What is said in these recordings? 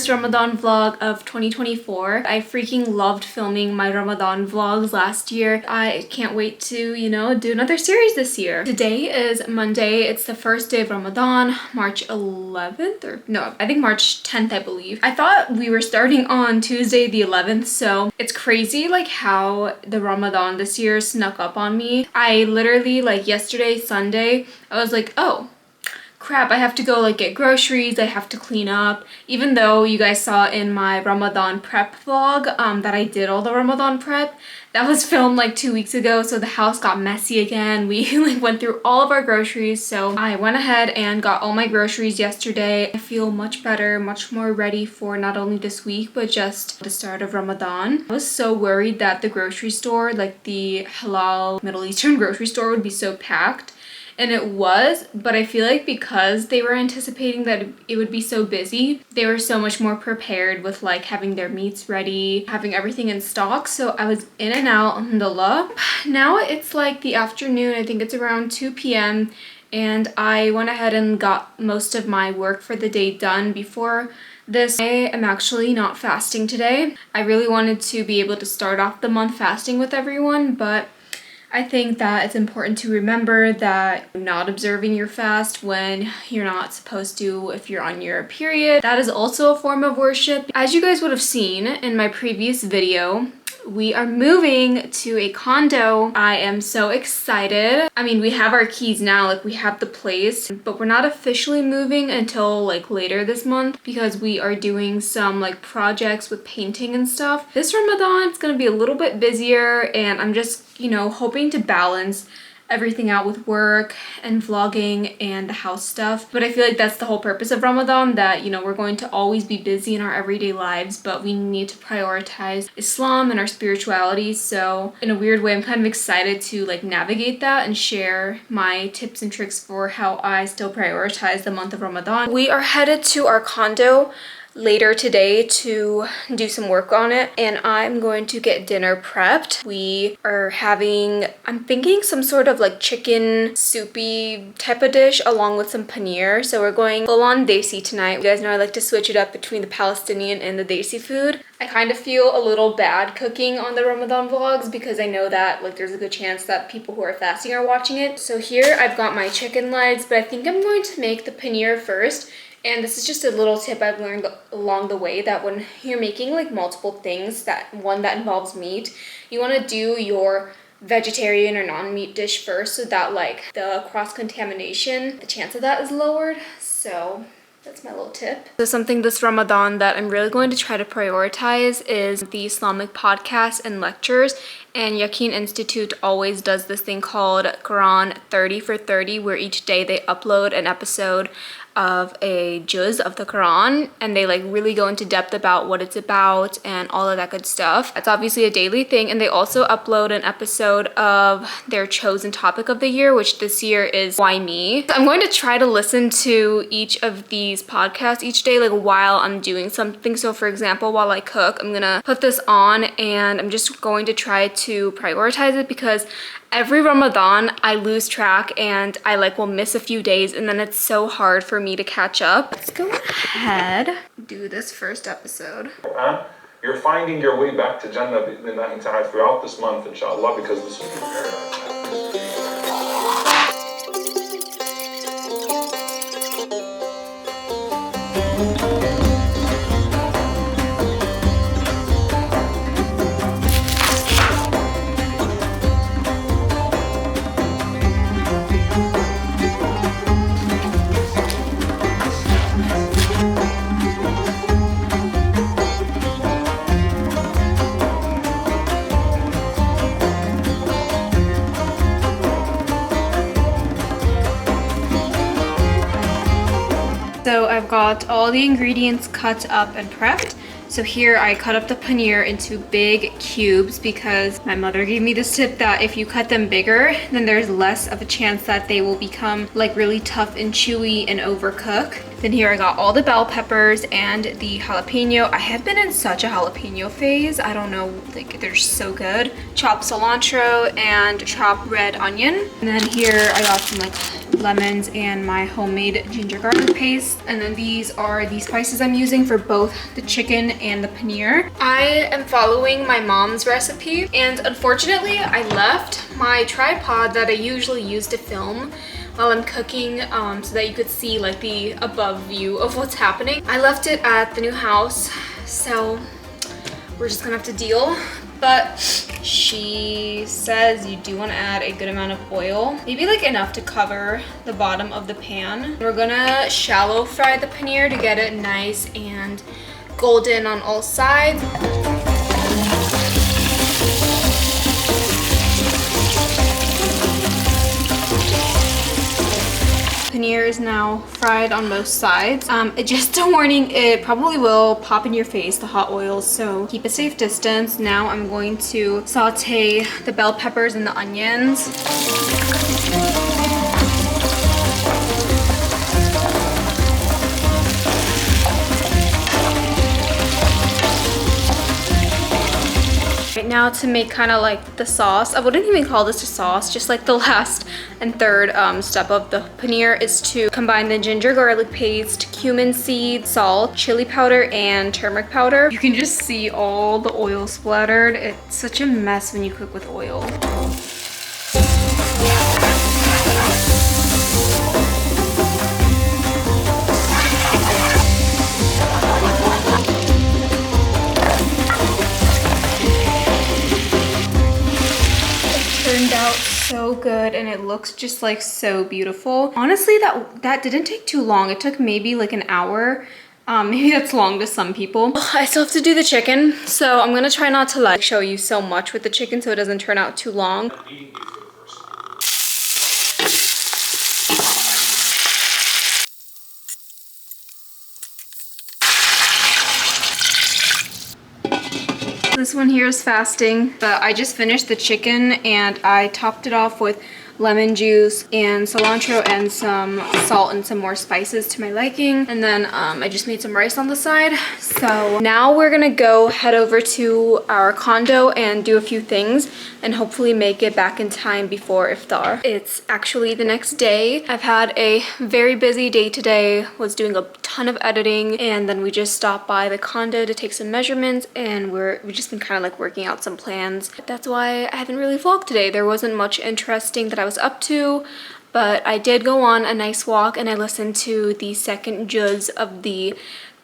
first Ramadan vlog of 2024. I freaking loved filming my Ramadan vlogs last year. I can't wait to, do another series this year. Today is Monday. It's the first day of Ramadan, March 11th, or no, I think March 10th, I believe. I thought we were starting on Tuesday the 11th, so it's crazy like how the Ramadan this year snuck up on me. I literally, like yesterday, Sunday, I was like, oh, crap, I have to go get groceries, I have to clean up. Even though you guys saw in my Ramadan prep vlog that I did all the Ramadan prep, that was filmed 2 weeks ago, so the house got messy again. We went through all of our groceries, so I went ahead and got all my groceries yesterday. I feel much better, much more ready for not only this week, but just the start of Ramadan. I was so worried that the grocery store, the halal Middle Eastern grocery store, would be so packed. And it was, but I feel like because they were anticipating that it would be so busy, they were so much more prepared with having their meats ready, having everything in stock. So I was in and out, alhamdulillah. Now it's the afternoon, I think it's around 2 p.m. and I went ahead and got most of my work for the day done before this. I am actually not fasting today. I really wanted to be able to start off the month fasting with everyone, but I think that it's important to remember that you're not observing your fast when you're not supposed to if you're on your period. That is also a form of worship. As you guys would have seen in my previous video, we are moving to a condo. I am so excited. I mean, we have our keys now, we have the place, but we're not officially moving until later this month because we are doing some projects with painting and stuff. This Ramadan, it's gonna be a little bit busier, and I'm just, hoping to balance everything out with work and vlogging and the house stuff. But I feel that's the whole purpose of Ramadan, that we're going to always be busy in our everyday lives, but we need to prioritize Islam and our spirituality. So in a weird way, I'm kind of excited to navigate that and share my tips and tricks for how I still prioritize the month of Ramadan. We are headed to our condo later today to do some work on it, and I'm going to get dinner prepped. We are having, I'm thinking, some sort of chicken soupy type of dish along with some paneer. So we're going full on desi tonight. You guys know I like to switch it up between the Palestinian and the desi food. I kind of feel a little bad cooking on the Ramadan vlogs because I know that there's a good chance that people who are fasting are watching it. So here I've got my chicken legs, but I think I'm going to make the paneer first. And this is just a little tip I've learned along the way, that when you're making multiple things, that involves meat, you want to do your vegetarian or non-meat dish first, so that the cross-contamination, the chance of that is lowered. So that's my little tip. So something this Ramadan that I'm really going to try to prioritize is the Islamic podcasts and lectures. And Yaqeen Institute always does this thing called Quran 30 for 30, where each day they upload an episode of a juz of the Quran, and they really go into depth about what it's about and all of that good stuff. It's obviously a daily thing, and they also upload an episode of their chosen topic of the year, which this year is Why Me. I'm going to try to listen to each of these podcasts each day while I'm doing something. So for example, while I cook, I'm gonna put this on and I'm just going to try to prioritize it, because every Ramadan I lose track and I will miss a few days, and then it's so hard for me to catch up. Let's go ahead, do this first episode. You're finding your way back to Jannah throughout this month, inshallah, because this will be paradise. So I've got all the ingredients cut up and prepped. So here I cut up the paneer into big cubes because my mother gave me this tip that if you cut them bigger, then there's less of a chance that they will become really tough and chewy and overcook. Then here I got all the bell peppers and the jalapeno. I have been in such a jalapeno phase. I don't know, they're so good. Chopped cilantro and chopped red onion. And then here I got some lemons and my homemade ginger garlic paste. And then these are the spices I'm using for both the chicken and the paneer. I am following my mom's recipe, and unfortunately I left my tripod that I usually use to film while I'm cooking so that you could see like the above view of what's happening. I left it at the new house, so we're just gonna have to deal. But she says you do want to add a good amount of oil, maybe like enough to cover the bottom of the pan. We're gonna shallow fry the paneer to get it nice and golden on all sides. Paneer is now fried on both sides. Just a warning, it probably will pop in your face, the hot oils, so keep a safe distance. Now I'm going to saute the bell peppers and the onions. Right now, to make kind of like the sauce, I wouldn't even call this a sauce, just like the last and third step of the paneer is to combine the ginger garlic paste, cumin seed, salt, chili powder, and turmeric powder. You can just see all the oil splattered. It's such a mess when you cook with oil. Turned out so good, and it looks just like so beautiful. Honestly, that didn't take too long. It took maybe like an hour. Maybe that's long to some people. I still have to do the chicken, so I'm gonna try not to like show you so much with the chicken so it doesn't turn out too long. This one here is fasting, but I just finished the chicken and I topped it off with lemon juice and cilantro and some salt and some more spices to my liking. And then I just made some rice on the side. So now we're gonna go head over to our condo and do a few things and hopefully make it back in time before iftar. It's actually the next day. I've had a very busy day today, was doing a ton of editing, and then we just stopped by the condo to take some measurements, and we've just been kind of like working out some plans. That's why I haven't really vlogged today. There wasn't much interesting that I was up to, but I did go on a nice walk and I listened to the second juz of the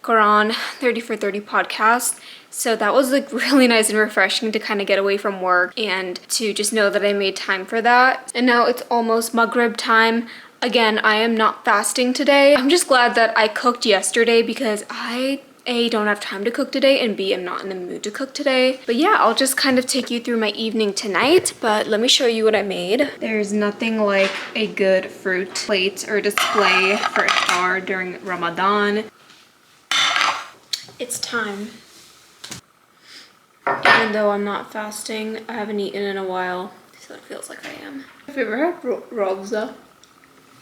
Quran 30 for 30 podcast. So that was like really nice and refreshing to kind of get away from work and to just know that I made time for that. And now it's almost Maghrib time. Again, I am not fasting today. I'm just glad that I cooked yesterday because I A, don't have time to cook today, and B, I'm not in the mood to cook today. But yeah, I'll just kind of take you through my evening tonight, but let me show you what I made. There's nothing like a good fruit plate or display for iftar during Ramadan. It's time. Even though I'm not fasting, I haven't eaten in a while, so it feels like I am. Have you ever had roza?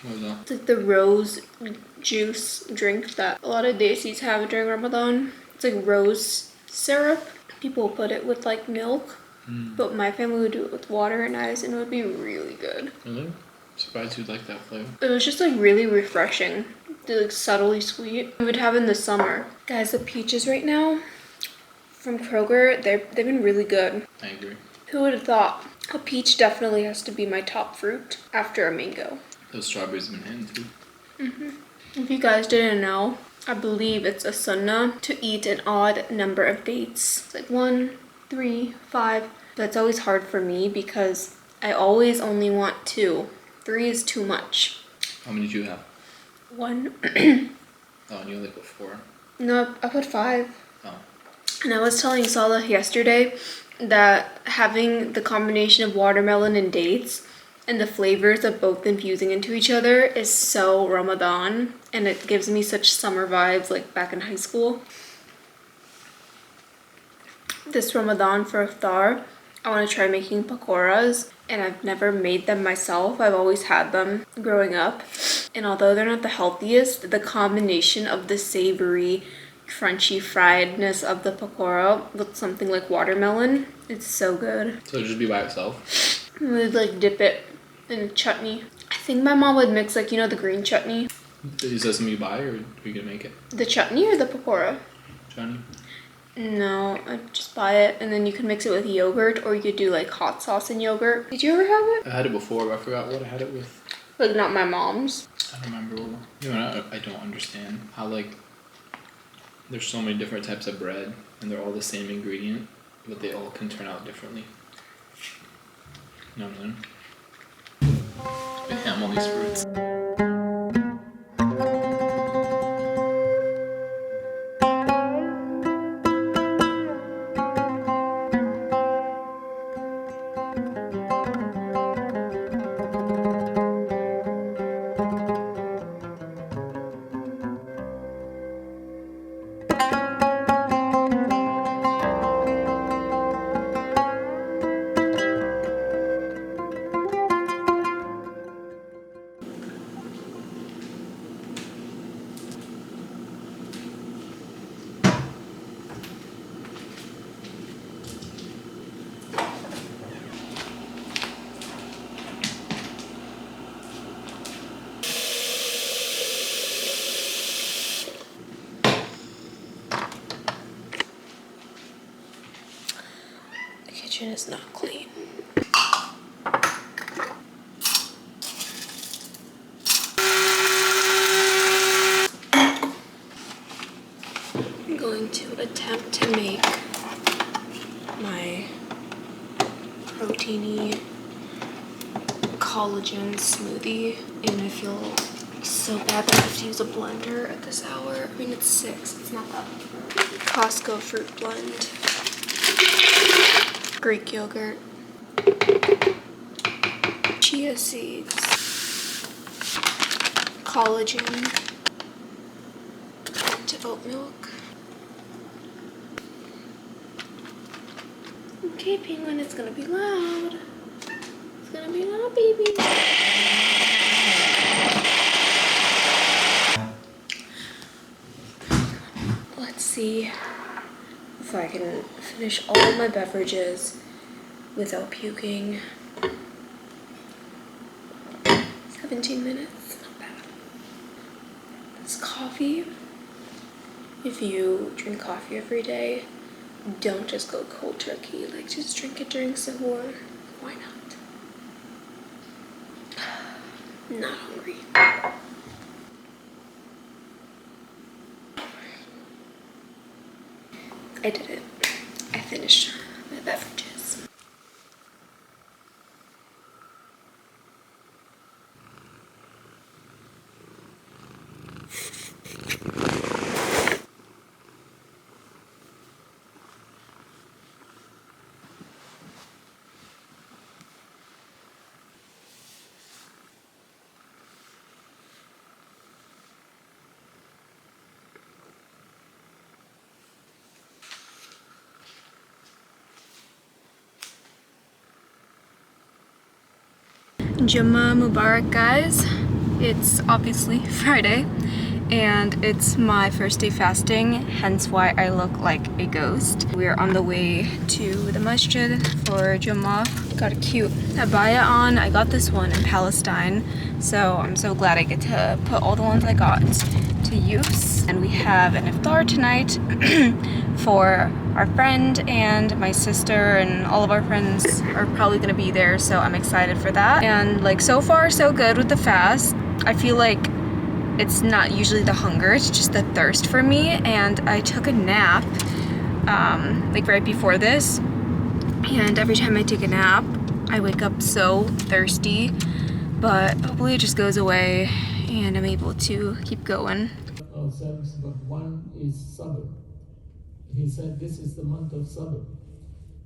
What was that? It's like the rose juice drink that a lot of desis have during Ramadan. It's like rose syrup. People put it with like milk, but my family would do it with water and ice, and it would be really good. Really? Surprised you'd like that flavor. It was just like really refreshing. They're like subtly sweet. We would have in the summer. Guys, the peaches right now from Kroger, they've been really good. I agree. Who would have thought? A peach definitely has to be my top fruit after a mango. Those strawberries have been hitting too. If you guys didn't know, I believe it's a sunnah to eat an odd number of dates. It's like 1, 3, 5. That's always hard for me because I always only want 2. 3 is too much. How many did you have? 1. Oh, and you only put 4. No, I put 5. Oh. And I was telling Salah yesterday that having the combination of watermelon and dates and the flavors of both infusing into each other is so Ramadan, and it gives me such summer vibes like back in high school. This Ramadan for iftar, I want to try making pakoras, and I've never made them myself. I've always had them growing up, and although they're not the healthiest, the combination of the savory, crunchy friedness of the pakora with something like watermelon, it's so good. So it'll just be by itself? I would like dip it in chutney. I think my mom would mix, like, you know, the green chutney. Is that something you buy, or are you gonna make it? The chutney or the pakora? Johnny? No, I just buy it, and then you can mix it with yogurt, or you could do like hot sauce and yogurt. Did you ever have it? I had it before, but I forgot what I had it with. Like, not my mom's. I don't remember. You know, I don't understand how, like, there's so many different types of bread, and they're all the same ingredient, but they all can turn out differently. You know what I mean? I ham all these fruits. Kitchen is not clean. I'm going to attempt to make my proteiny collagen smoothie, and I feel so bad that I have to use a blender at this hour. I mean, it's 6, it's not that. Costco fruit blend. Greek yogurt, chia seeds, collagen, and oat milk. Okay, penguin, it's gonna be loud. It's gonna be loud, baby. Let's see if I can finish all of my beverages without puking. 17 minutes, not bad. This coffee, if you drink coffee every day, don't just go cold turkey. Like, just drink it during suhoor. Why not? Not hungry. I did it. I finished my beverages. Jummah Mubarak, guys. It's obviously Friday and it's my first day fasting, hence why I look like a ghost. We're on the way to the masjid for Jummah. Got a cute abaya on. I got this one in Palestine, so I'm so glad I get to put all the ones I got to use. And we have an iftar tonight for our friend and my sister, and all of our friends are probably gonna be there, so I'm excited for that. And like, so far so good with the fast. I feel like it's not usually the hunger, it's just the thirst for me. And I took a nap like right before this, and every time I take a nap I wake up so thirsty, but hopefully it just goes away and I'm able to keep going. Ourselves, but one is sabr. He said this is the month of sabr,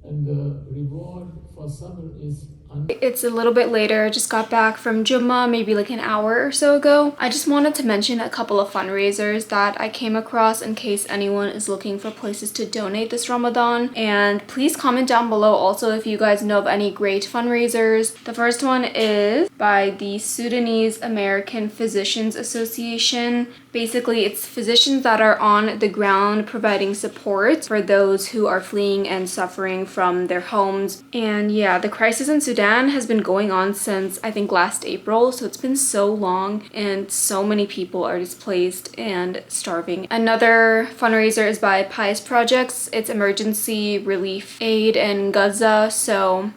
and the reward for sabr is It's a little bit later. I just got back from Jummah maybe like an hour or so ago. I just wanted to mention a couple of fundraisers that I came across in case anyone is looking for places to donate this Ramadan. And please comment down below also if you guys know of any great fundraisers. The first one is by the Sudanese American Physicians Association. Basically, it's physicians that are on the ground providing support for those who are fleeing and suffering from their homes. And yeah, the crisis in Sudan Sudan has been going on since I think last April, so it's been so long and so many people are displaced and starving. Another fundraiser is by Pious Projects. It's emergency relief aid in Gaza, so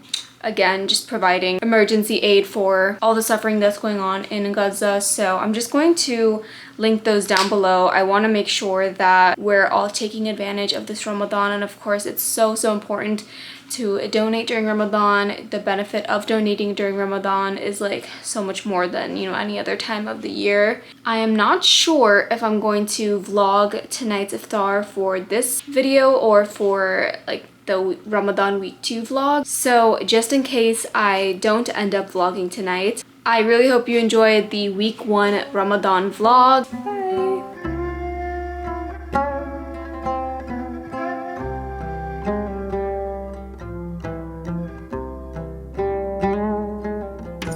again, just providing emergency aid for all the suffering that's going on in Gaza. So I'm just going to link those down below. I want to make sure that we're all taking advantage of this Ramadan, and of course it's so important to donate during Ramadan. The benefit of donating during Ramadan is like so much more than, you know, any other time of the year. I am not sure if I'm going to vlog tonight's iftar for this video or for like the Ramadan week 2 vlog. So just in case I don't end up vlogging tonight, I really hope you enjoyed the week 1 Ramadan vlog. Bye.